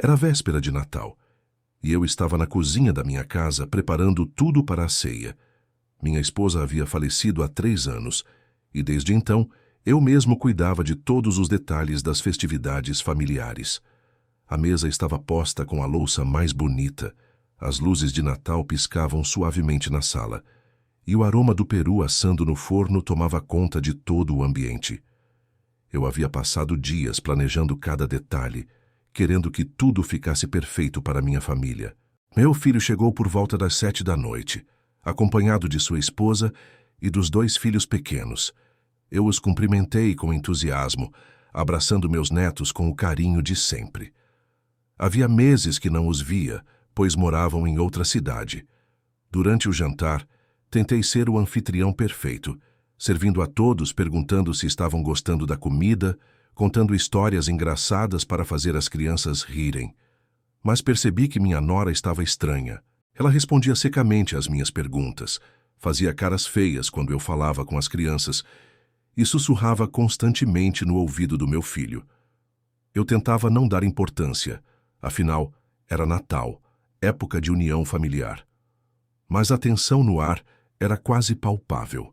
Era véspera de Natal, e eu estava na cozinha da minha casa preparando tudo para a ceia. Minha esposa havia falecido há 3 anos, e desde então eu mesmo cuidava de todos os detalhes das festividades familiares. A mesa estava posta com a louça mais bonita, as luzes de Natal piscavam suavemente na sala, e o aroma do peru assando no forno tomava conta de todo o ambiente. Eu havia passado dias planejando cada detalhe, querendo que tudo ficasse perfeito para minha família. Meu filho chegou por volta das 7 da noite, acompanhado de sua esposa e dos 2 filhos pequenos. Eu os cumprimentei com entusiasmo, abraçando meus netos com o carinho de sempre. Havia meses que não os via, pois moravam em outra cidade. Durante o jantar, tentei ser o anfitrião perfeito, servindo a todos, perguntando se estavam gostando da comida, contando histórias engraçadas para fazer as crianças rirem. Mas percebi que minha nora estava estranha. Ela respondia secamente às minhas perguntas, fazia caras feias quando eu falava com as crianças e sussurrava constantemente no ouvido do meu filho. Eu tentava não dar importância, afinal, era Natal, época de união familiar. Mas a tensão no ar era quase palpável.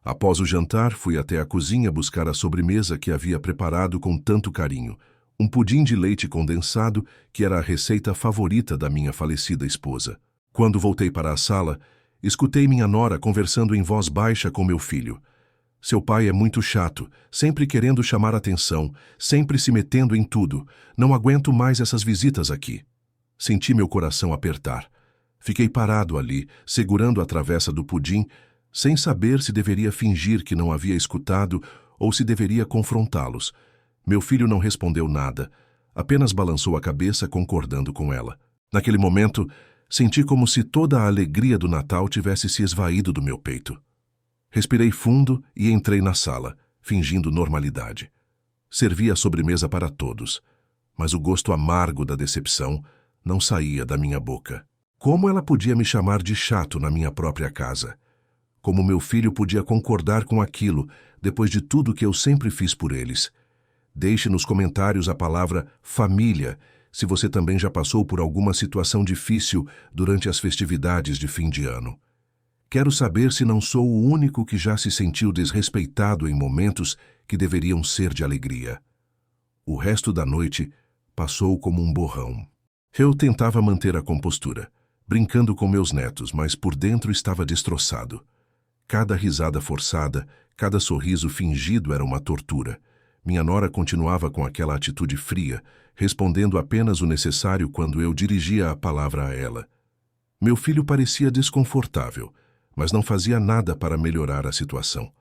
Após o jantar, fui até a cozinha buscar a sobremesa que havia preparado com tanto carinho, um pudim de leite condensado que era a receita favorita da minha falecida esposa. Quando voltei para a sala, escutei minha nora conversando em voz baixa com meu filho. Seu pai é muito chato, sempre querendo chamar atenção, sempre se metendo em tudo. Não aguento mais essas visitas aqui. Senti meu coração apertar. Fiquei parado ali, segurando a travessa do pudim, sem saber se deveria fingir que não havia escutado ou se deveria confrontá-los. Meu filho não respondeu nada, apenas balançou a cabeça concordando com ela. Naquele momento, senti como se toda a alegria do Natal tivesse se esvaído do meu peito. Respirei fundo e entrei na sala, fingindo normalidade. Servi a sobremesa para todos, mas o gosto amargo da decepção não saía da minha boca. Como ela podia me chamar de chato na minha própria casa? Como meu filho podia concordar com aquilo, depois de tudo que eu sempre fiz por eles? Deixe nos comentários a palavra família, se você também já passou por alguma situação difícil durante as festividades de fim de ano. Quero saber se não sou o único que já se sentiu desrespeitado em momentos que deveriam ser de alegria. O resto da noite passou como um borrão. Eu tentava manter a compostura, brincando com meus netos, mas por dentro estava destroçado. Cada risada forçada, cada sorriso fingido era uma tortura. Minha nora continuava com aquela atitude fria, respondendo apenas o necessário quando eu dirigia a palavra a ela. Meu filho parecia desconfortável, mas não fazia nada para melhorar a situação.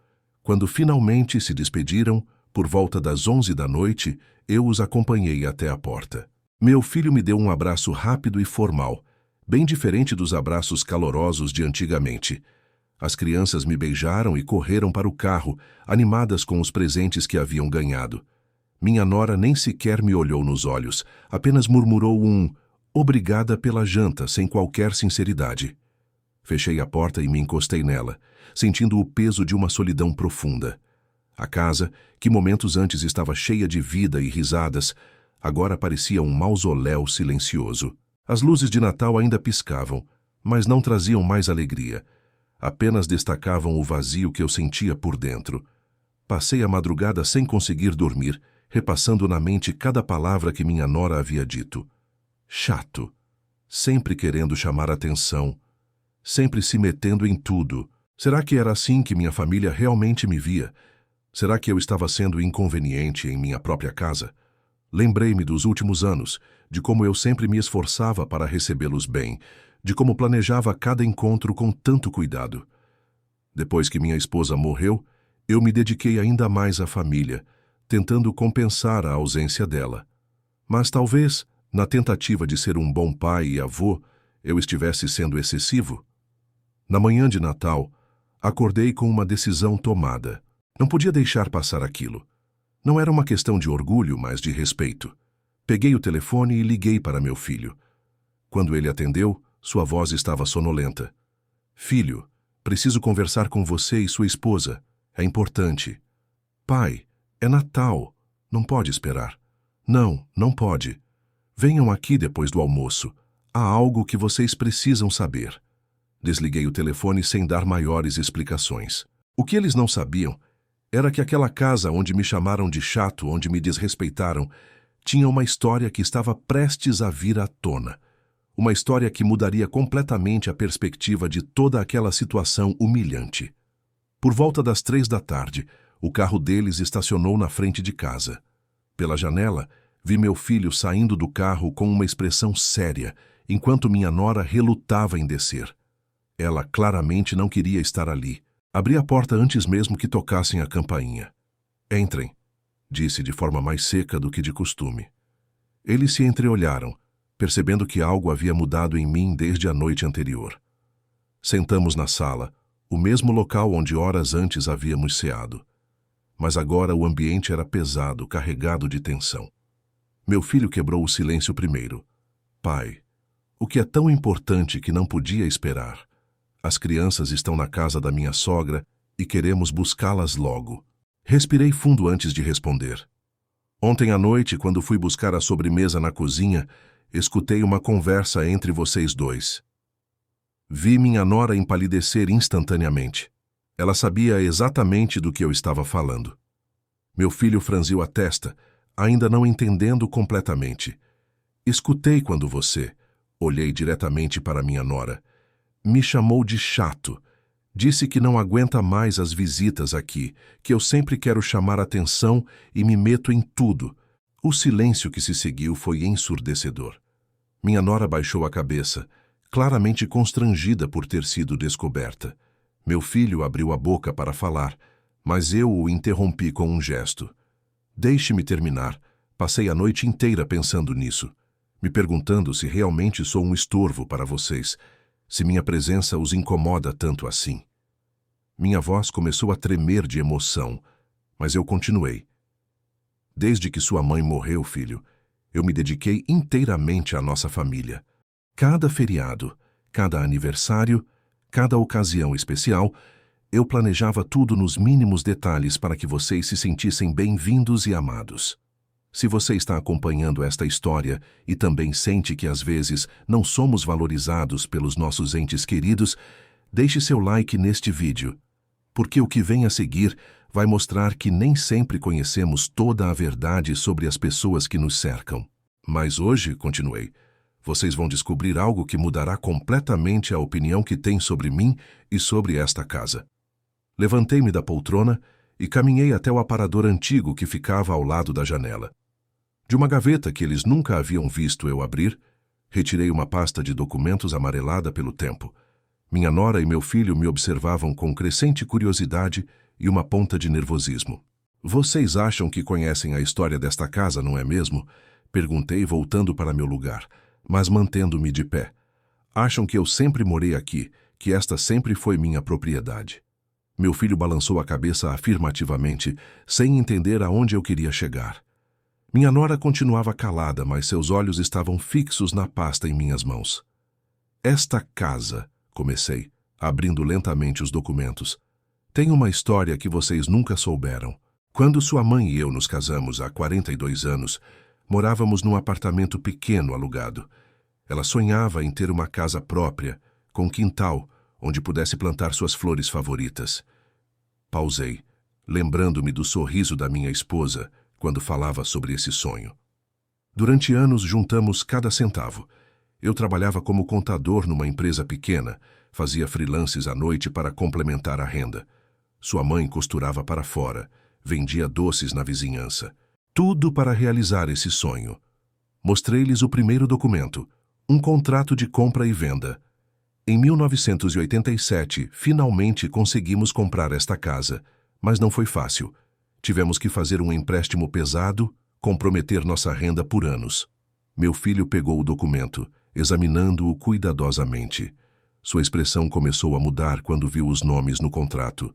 Quando finalmente se despediram, por volta das 11 da noite, eu os acompanhei até a porta. Meu filho me deu um abraço rápido e formal, bem diferente dos abraços calorosos de antigamente. As crianças me beijaram e correram para o carro, animadas com os presentes que haviam ganhado. Minha nora nem sequer me olhou nos olhos, apenas murmurou um "obrigada pela janta" sem qualquer sinceridade. Fechei a porta e me encostei nela, sentindo o peso de uma solidão profunda. A casa, que momentos antes estava cheia de vida e risadas, agora parecia um mausoléu silencioso. As luzes de Natal ainda piscavam, mas não traziam mais alegria. Apenas destacavam o vazio que eu sentia por dentro. Passei a madrugada sem conseguir dormir, repassando na mente cada palavra que minha nora havia dito. Chato, sempre querendo chamar atenção, sempre se metendo em tudo. Será que era assim que minha família realmente me via? Será que eu estava sendo inconveniente em minha própria casa? Lembrei-me dos últimos anos, de como eu sempre me esforçava para recebê-los bem, de como planejava cada encontro com tanto cuidado. Depois que minha esposa morreu, eu me dediquei ainda mais à família, tentando compensar a ausência dela. Mas talvez, na tentativa de ser um bom pai e avô, eu estivesse sendo excessivo. Na manhã de Natal, acordei com uma decisão tomada. Não podia deixar passar aquilo. Não era uma questão de orgulho, mas de respeito. Peguei o telefone e liguei para meu filho. Quando ele atendeu, sua voz estava sonolenta. Filho, preciso conversar com você e sua esposa. É importante. Pai, é Natal. Não pode esperar. Não, não pode. Venham aqui depois do almoço. Há algo que vocês precisam saber. Desliguei o telefone sem dar maiores explicações. O que eles não sabiam era que aquela casa onde me chamaram de chato, onde me desrespeitaram, tinha uma história que estava prestes a vir à tona. Uma história que mudaria completamente a perspectiva de toda aquela situação humilhante. Por volta das 3 da tarde, o carro deles estacionou na frente de casa. Pela janela, vi meu filho saindo do carro com uma expressão séria, enquanto minha nora relutava em descer. Ela claramente não queria estar ali. Abri a porta antes mesmo que tocassem a campainha. Entrem, disse de forma mais seca do que de costume. Eles se entreolharam, percebendo que algo havia mudado em mim desde a noite anterior. Sentamos na sala, o mesmo local onde horas antes havíamos ceado. Mas agora o ambiente era pesado, carregado de tensão. Meu filho quebrou o silêncio primeiro. Pai, o que é tão importante que não podia esperar? As crianças estão na casa da minha sogra e queremos buscá-las logo. Respirei fundo antes de responder. Ontem à noite, quando fui buscar a sobremesa na cozinha, escutei uma conversa entre vocês dois. Vi minha nora empalidecer instantaneamente. Ela sabia exatamente do que eu estava falando. Meu filho franziu a testa, ainda não entendendo completamente. Escutei quando você, olhei diretamente para minha nora, me chamou de chato. Disse que não aguenta mais as visitas aqui, que eu sempre quero chamar atenção e me meto em tudo. O silêncio que se seguiu foi ensurdecedor. Minha nora baixou a cabeça, claramente constrangida por ter sido descoberta. Meu filho abriu a boca para falar, mas eu o interrompi com um gesto. Deixe-me terminar. Passei a noite inteira pensando nisso, me perguntando se realmente sou um estorvo para vocês, se minha presença os incomoda tanto assim. Minha voz começou a tremer de emoção, mas eu continuei. Desde que sua mãe morreu, filho, eu me dediquei inteiramente à nossa família. Cada feriado, cada aniversário, cada ocasião especial, eu planejava tudo nos mínimos detalhes para que vocês se sentissem bem-vindos e amados. Se você está acompanhando esta história e também sente que às vezes não somos valorizados pelos nossos entes queridos, deixe seu like neste vídeo, porque o que vem a seguir vai mostrar que nem sempre conhecemos toda a verdade sobre as pessoas que nos cercam. Mas hoje, continuei, vocês vão descobrir algo que mudará completamente a opinião que têm sobre mim e sobre esta casa. Levantei-me da poltrona e caminhei até o aparador antigo que ficava ao lado da janela. De uma gaveta que eles nunca haviam visto eu abrir, retirei uma pasta de documentos amarelada pelo tempo. Minha nora e meu filho me observavam com crescente curiosidade e uma ponta de nervosismo. Vocês acham que conhecem a história desta casa, não é mesmo? Perguntei, voltando para meu lugar, mas mantendo-me de pé. Acham que eu sempre morei aqui, que esta sempre foi minha propriedade? Meu filho balançou a cabeça afirmativamente, sem entender aonde eu queria chegar. Minha nora continuava calada, mas seus olhos estavam fixos na pasta em minhas mãos. Esta casa, comecei, abrindo lentamente os documentos, tem uma história que vocês nunca souberam. Quando sua mãe e eu nos casamos há 42 anos, morávamos num apartamento pequeno alugado. Ela sonhava em ter uma casa própria, com quintal, onde pudesse plantar suas flores favoritas. Pausei, lembrando-me do sorriso da minha esposa quando falava sobre esse sonho. Durante anos juntamos cada centavo. Eu trabalhava como contador numa empresa pequena, fazia freelances à noite para complementar a renda. Sua mãe costurava para fora, vendia doces na vizinhança. Tudo para realizar esse sonho. Mostrei-lhes o primeiro documento, um contrato de compra e venda. Em 1987, finalmente conseguimos comprar esta casa, mas não foi fácil. Tivemos que fazer um empréstimo pesado, comprometer nossa renda por anos. Meu filho pegou o documento, examinando-o cuidadosamente. Sua expressão começou a mudar quando viu os nomes no contrato.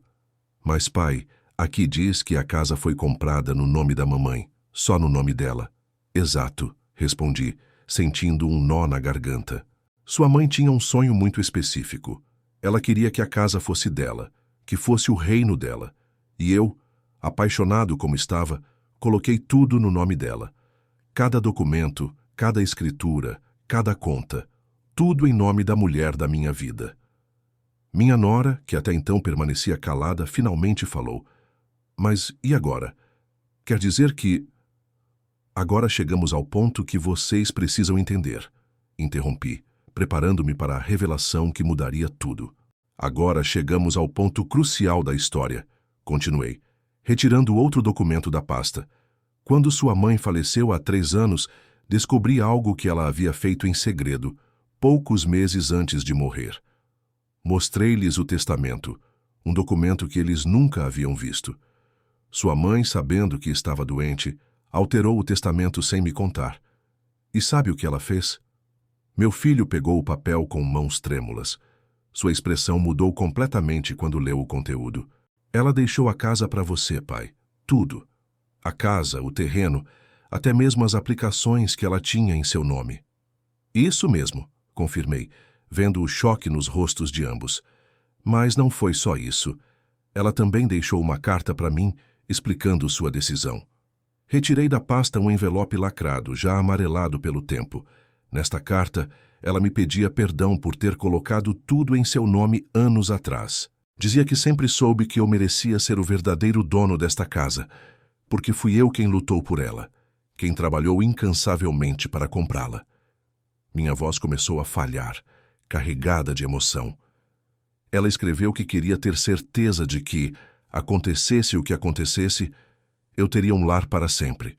Mas, pai, aqui diz que a casa foi comprada no nome da mamãe, só no nome dela. Exato, respondi, sentindo um nó na garganta. Sua mãe tinha um sonho muito específico. Ela queria que a casa fosse dela, que fosse o reino dela. E eu, apaixonado como estava, coloquei tudo no nome dela. Cada documento, Cada escritura, cada conta, tudo em nome da mulher da minha vida. Minha nora, que até então permanecia calada, finalmente falou. Mas e agora? Quer dizer que... Agora chegamos ao ponto que vocês precisam entender, interrompi, preparando-me para a revelação que mudaria tudo. Agora chegamos ao ponto crucial da história, continuei, retirando outro documento da pasta. Quando sua mãe faleceu há 3 anos, descobri algo que ela havia feito em segredo, poucos meses antes de morrer. Mostrei-lhes o testamento, um documento que eles nunca haviam visto. Sua mãe, sabendo que estava doente, alterou o testamento sem me contar. E sabe o que ela fez? Meu filho pegou o papel com mãos trêmulas. Sua expressão mudou completamente quando leu o conteúdo. Ela deixou a casa para você, pai. Tudo. A casa, o terreno, até mesmo as aplicações que ela tinha em seu nome. Isso mesmo, confirmei, vendo o choque nos rostos de ambos. Mas não foi só isso. Ela também deixou uma carta para mim, explicando sua decisão. Retirei da pasta um envelope lacrado, já amarelado pelo tempo. Nesta carta, ela me pedia perdão por ter colocado tudo em seu nome anos atrás. Dizia que sempre soube que eu merecia ser o verdadeiro dono desta casa, porque fui eu quem lutou por ela, quem trabalhou incansavelmente para comprá-la. Minha voz começou a falhar, carregada de emoção. Ela escreveu que queria ter certeza de que, acontecesse o que acontecesse, eu teria um lar para sempre.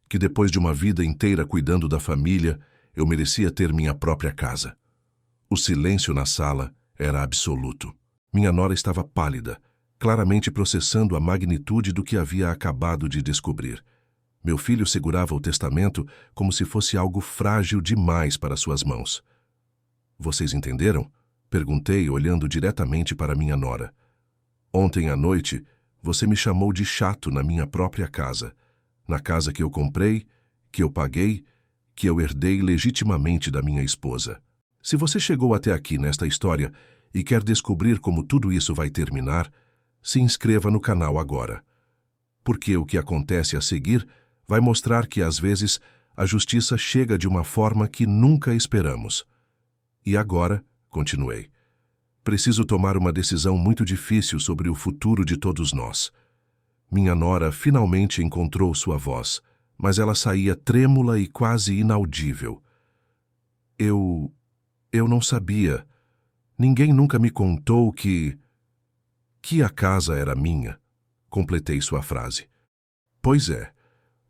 Que depois de uma vida inteira cuidando da família, eu merecia ter minha própria casa. O silêncio na sala era absoluto. Minha nora estava pálida, claramente processando a magnitude do que havia acabado de descobrir. Meu filho segurava o testamento como se fosse algo frágil demais para suas mãos. Vocês entenderam? Perguntei, olhando diretamente para minha nora. Ontem à noite, você me chamou de chato na minha própria casa, na casa que eu comprei, que eu paguei, que eu herdei legitimamente da minha esposa. Se você chegou até aqui nesta história e quer descobrir como tudo isso vai terminar, se inscreva no canal agora. Porque o que acontece a seguir vai mostrar que, às vezes, a justiça chega de uma forma que nunca esperamos. E agora, continuei, preciso tomar uma decisão muito difícil sobre o futuro de todos nós. Minha nora finalmente encontrou sua voz, mas ela saía trêmula e quase inaudível. Eu não sabia. Ninguém nunca me contou que a casa era minha. Completei sua frase. Pois é.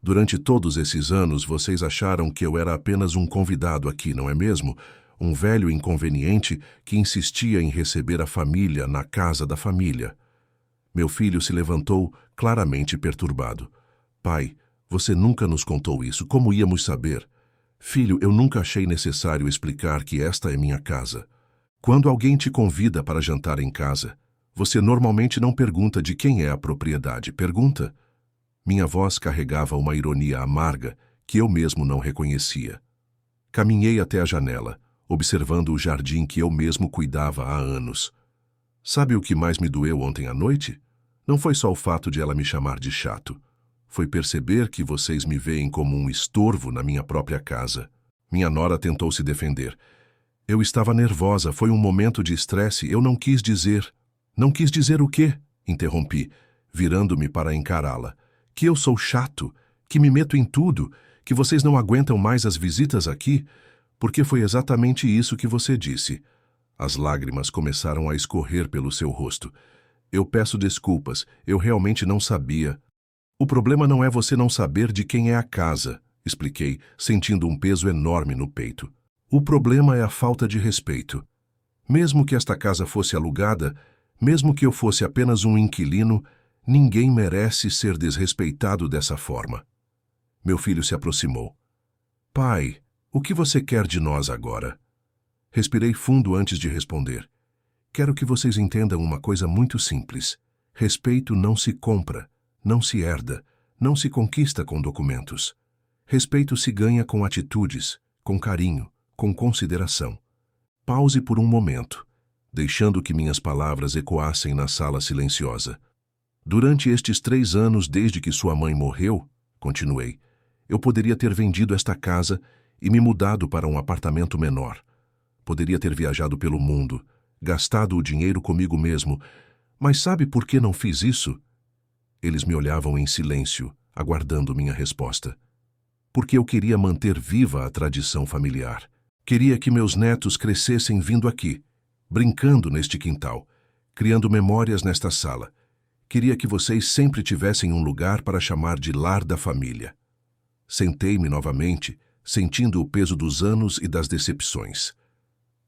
Durante todos esses anos, vocês acharam que eu era apenas um convidado aqui, não é mesmo? Um velho inconveniente que insistia em receber a família na casa da família. Meu filho se levantou, claramente perturbado. Pai, você nunca nos contou isso. Como íamos saber? Filho, eu nunca achei necessário explicar que esta é minha casa. Quando alguém te convida para jantar em casa, você normalmente não pergunta de quem é a propriedade. Pergunta. Minha voz carregava uma ironia amarga que eu mesmo não reconhecia. Caminhei até a janela, observando o jardim que eu mesmo cuidava há anos. Sabe o que mais me doeu ontem à noite? Não foi só o fato de ela me chamar de chato. Foi perceber que vocês me veem como um estorvo na minha própria casa. Minha nora tentou se defender. Eu estava nervosa, foi um momento de estresse, eu não quis dizer... Não quis dizer o quê? Interrompi, virando-me para encará-la. Que eu sou chato, que me meto em tudo, que vocês não aguentam mais as visitas aqui, porque foi exatamente isso que você disse. As lágrimas começaram a escorrer pelo seu rosto. Eu peço desculpas, eu realmente não sabia. O problema não é você não saber de quem é a casa, expliquei, sentindo um peso enorme no peito. O problema é a falta de respeito. Mesmo que esta casa fosse alugada, mesmo que eu fosse apenas um inquilino, ninguém merece ser desrespeitado dessa forma. Meu filho se aproximou. Pai, o que você quer de nós agora? Respirei fundo antes de responder. Quero que vocês entendam uma coisa muito simples. Respeito não se compra, não se herda, não se conquista com documentos. Respeito se ganha com atitudes, com carinho, com consideração. Pause por um momento, deixando que minhas palavras ecoassem na sala silenciosa. Durante estes 3 anos desde que sua mãe morreu, continuei, eu poderia ter vendido esta casa e me mudado para um apartamento menor. Poderia ter viajado pelo mundo, gastado o dinheiro comigo mesmo, mas sabe por que não fiz isso? Eles me olhavam em silêncio, aguardando minha resposta. Porque eu queria manter viva a tradição familiar. Queria que meus netos crescessem vindo aqui, brincando neste quintal, criando memórias nesta sala. Queria que vocês sempre tivessem um lugar para chamar de lar da família. Sentei-me novamente, sentindo o peso dos anos e das decepções.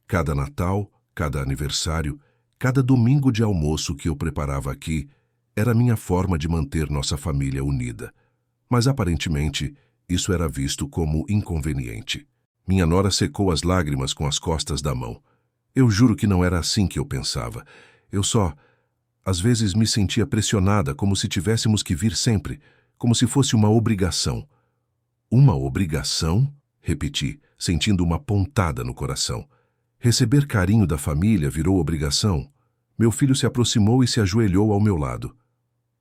Cada Natal, cada aniversário, cada domingo de almoço que eu preparava aqui era minha forma de manter nossa família unida. Mas aparentemente, isso era visto como inconveniente. Minha nora secou as lágrimas com as costas da mão. Eu juro que não era assim que eu pensava. Às vezes me sentia pressionada, como se tivéssemos que vir sempre, como se fosse uma obrigação. Uma obrigação? Repeti, sentindo uma pontada no coração. Receber carinho da família virou obrigação? Meu filho se aproximou e se ajoelhou ao meu lado.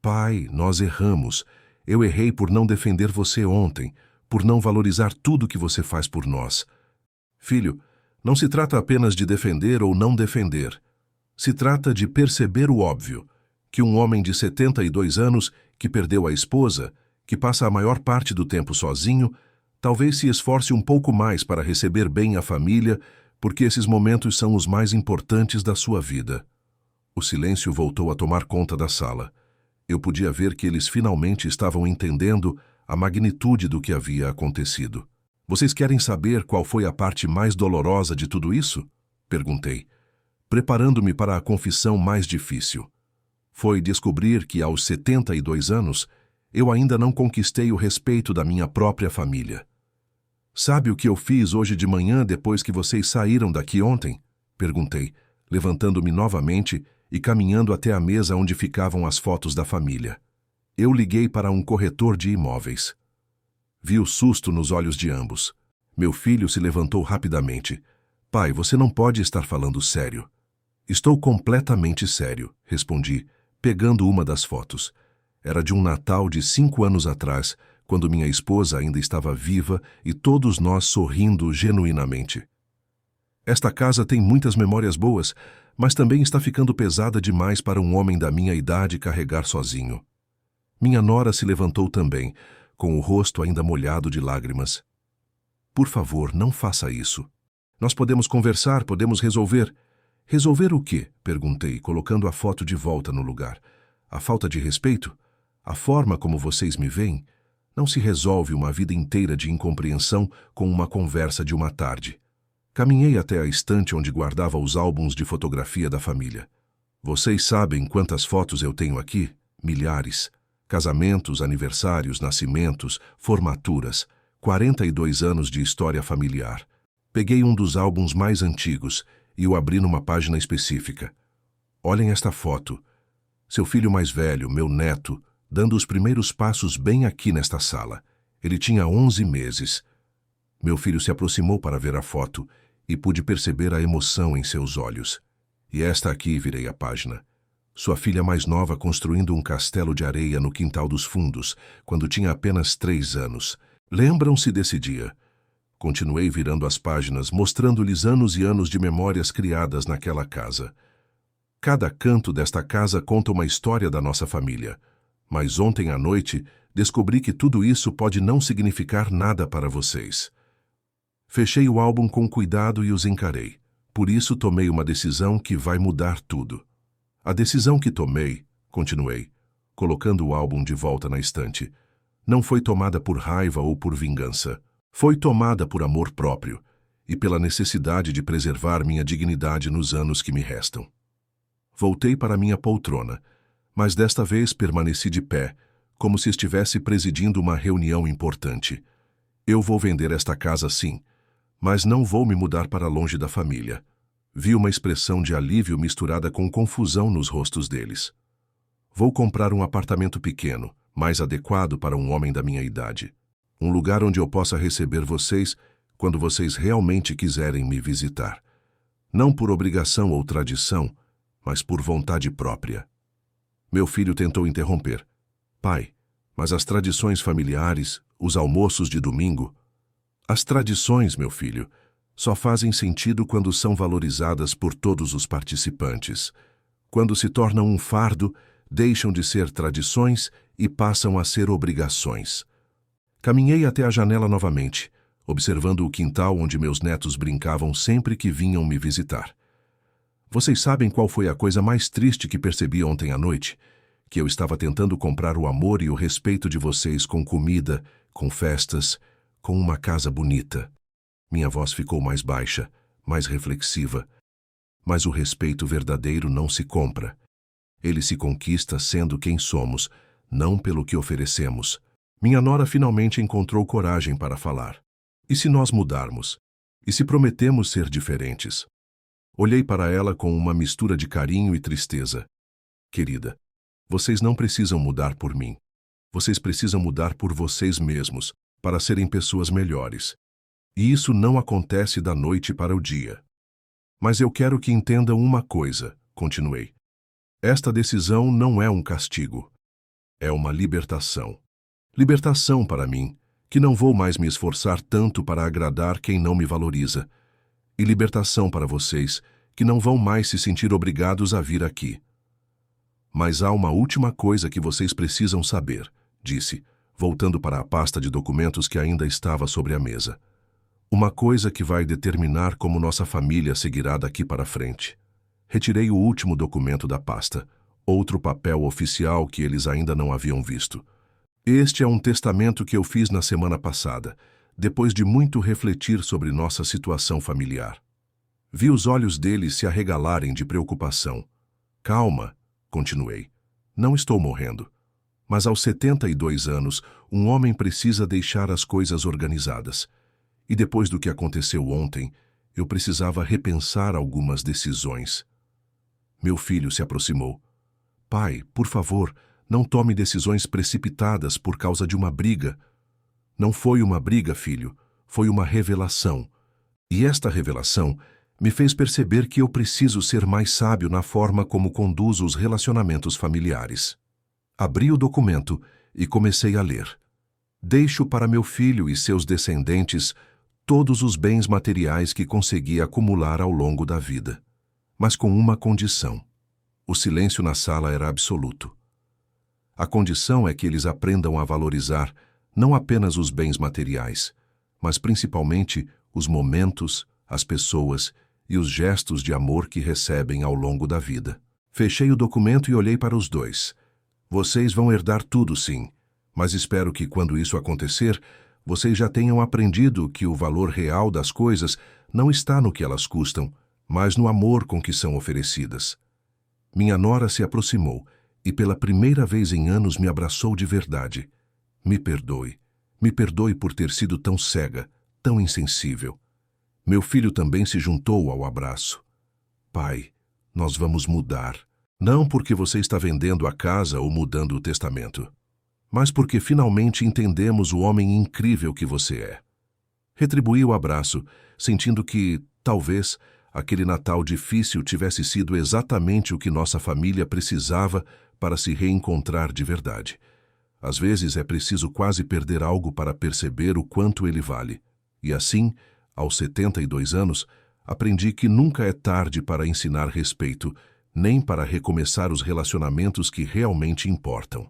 Pai, nós erramos. Eu errei por não defender você ontem, por não valorizar tudo que você faz por nós. Filho, não se trata apenas de defender ou não defender. Se trata de perceber o óbvio, que um homem de 72 anos, que perdeu a esposa, que passa a maior parte do tempo sozinho, talvez se esforce um pouco mais para receber bem a família, porque esses momentos são os mais importantes da sua vida. O silêncio voltou a tomar conta da sala. Eu podia ver que eles finalmente estavam entendendo a magnitude do que havia acontecido. Vocês querem saber qual foi a parte mais dolorosa de tudo isso? Perguntei, preparando-me para a confissão mais difícil. Foi descobrir que, aos 72 anos, eu ainda não conquistei o respeito da minha própria família. Sabe o que eu fiz hoje de manhã depois que vocês saíram daqui ontem? Perguntei, levantando-me novamente e caminhando até a mesa onde ficavam as fotos da família. Eu liguei para um corretor de imóveis. Vi o susto nos olhos de ambos. Meu filho se levantou rapidamente. Pai, você não pode estar falando sério. Estou completamente sério, respondi, pegando uma das fotos. Era de um Natal de 5 anos atrás, quando minha esposa ainda estava viva e todos nós sorrindo genuinamente. Esta casa tem muitas memórias boas, mas também está ficando pesada demais para um homem da minha idade carregar sozinho. Minha nora se levantou também, com o rosto ainda molhado de lágrimas. Por favor, não faça isso. Nós podemos conversar, podemos resolver. Resolver o quê? Perguntei, colocando a foto de volta no lugar. A falta de respeito? A forma como vocês me veem? Não se resolve uma vida inteira de incompreensão com uma conversa de uma tarde. Caminhei até a estante onde guardava os álbuns de fotografia da família. Vocês sabem quantas fotos eu tenho aqui? Milhares. Casamentos, aniversários, nascimentos, formaturas, 42 anos de história familiar. Peguei um dos álbuns mais antigos e o abri numa página específica. Olhem esta foto. Seu filho mais velho, meu neto, dando os primeiros passos bem aqui nesta sala. Ele tinha 11 meses. Meu filho se aproximou para ver a foto e pude perceber a emoção em seus olhos. E esta aqui, virei a página. Sua filha mais nova construindo um castelo de areia no quintal dos fundos, quando tinha apenas 3 anos. Lembram-se desse dia? Continuei virando as páginas, mostrando-lhes anos e anos de memórias criadas naquela casa. Cada canto desta casa conta uma história da nossa família. Mas ontem à noite, descobri que tudo isso pode não significar nada para vocês. Fechei o álbum com cuidado e os encarei. Por isso tomei uma decisão que vai mudar tudo. A decisão que tomei, continuei, colocando o álbum de volta na estante, não foi tomada por raiva ou por vingança. Foi tomada por amor próprio e pela necessidade de preservar minha dignidade nos anos que me restam. Voltei para minha poltrona, mas desta vez permaneci de pé, como se estivesse presidindo uma reunião importante. Eu vou vender esta casa sim, mas não vou me mudar para longe da família. Vi uma expressão de alívio misturada com confusão nos rostos deles. Vou comprar um apartamento pequeno, mais adequado para um homem da minha idade. Um lugar onde eu possa receber vocês quando vocês realmente quiserem me visitar. Não por obrigação ou tradição, mas por vontade própria. Meu filho tentou interromper. Pai, mas as tradições familiares, os almoços de domingo... As tradições, meu filho, só fazem sentido quando são valorizadas por todos os participantes. Quando se tornam um fardo, deixam de ser tradições e passam a ser obrigações. Caminhei até a janela novamente, observando o quintal onde meus netos brincavam sempre que vinham me visitar. Vocês sabem qual foi a coisa mais triste que percebi ontem à noite? Que eu estava tentando comprar o amor e o respeito de vocês com comida, com festas, com uma casa bonita. Minha voz ficou mais baixa, mais reflexiva. Mas o respeito verdadeiro não se compra. Ele se conquista sendo quem somos, não pelo que oferecemos. Minha nora finalmente encontrou coragem para falar. E se nós mudarmos? E se prometemos ser diferentes? Olhei para ela com uma mistura de carinho e tristeza. Querida, vocês não precisam mudar por mim. Vocês precisam mudar por vocês mesmos, para serem pessoas melhores. E isso não acontece da noite para o dia. Mas eu quero que entendam uma coisa, continuei. Esta decisão não é um castigo. É uma libertação. Libertação para mim, que não vou mais me esforçar tanto para agradar quem não me valoriza. E libertação para vocês, que não vão mais se sentir obrigados a vir aqui. Mas há uma última coisa que vocês precisam saber, disse, voltando para a pasta de documentos que ainda estava sobre a mesa. Uma coisa que vai determinar como nossa família seguirá daqui para frente. Retirei o último documento da pasta, outro papel oficial que eles ainda não haviam visto. Este é um testamento que eu fiz na semana passada, depois de muito refletir sobre nossa situação familiar. Vi os olhos deles se arregalarem de preocupação. Calma, continuei. Não estou morrendo. Mas aos 72 anos, um homem precisa deixar as coisas organizadas. E depois do que aconteceu ontem, eu precisava repensar algumas decisões. Meu filho se aproximou. Pai, por favor, não tome decisões precipitadas por causa de uma briga. Não foi uma briga, filho, foi uma revelação. E esta revelação me fez perceber que eu preciso ser mais sábio na forma como conduzo os relacionamentos familiares. Abri o documento e comecei a ler. Deixo para meu filho e seus descendentes todos os bens materiais que consegui acumular ao longo da vida. Mas com uma condição. O silêncio na sala era absoluto. A condição é que eles aprendam a valorizar não apenas os bens materiais, mas principalmente os momentos, as pessoas e os gestos de amor que recebem ao longo da vida. Fechei o documento e olhei para os dois. Vocês vão herdar tudo, sim, mas espero que, quando isso acontecer, vocês já tenham aprendido que o valor real das coisas não está no que elas custam, mas no amor com que são oferecidas. Minha nora se aproximou e pela primeira vez em anos me abraçou de verdade. Me perdoe por ter sido tão cega, tão insensível. Meu filho também se juntou ao abraço. Pai, nós vamos mudar. Não porque você está vendendo a casa ou mudando o testamento, mas porque finalmente entendemos o homem incrível que você é. Retribuí o abraço, sentindo que, talvez, aquele Natal difícil tivesse sido exatamente o que nossa família precisava para se reencontrar de verdade. Às vezes é preciso quase perder algo para perceber o quanto ele vale. E assim, aos 72 anos, aprendi que nunca é tarde para ensinar respeito, nem para recomeçar os relacionamentos que realmente importam.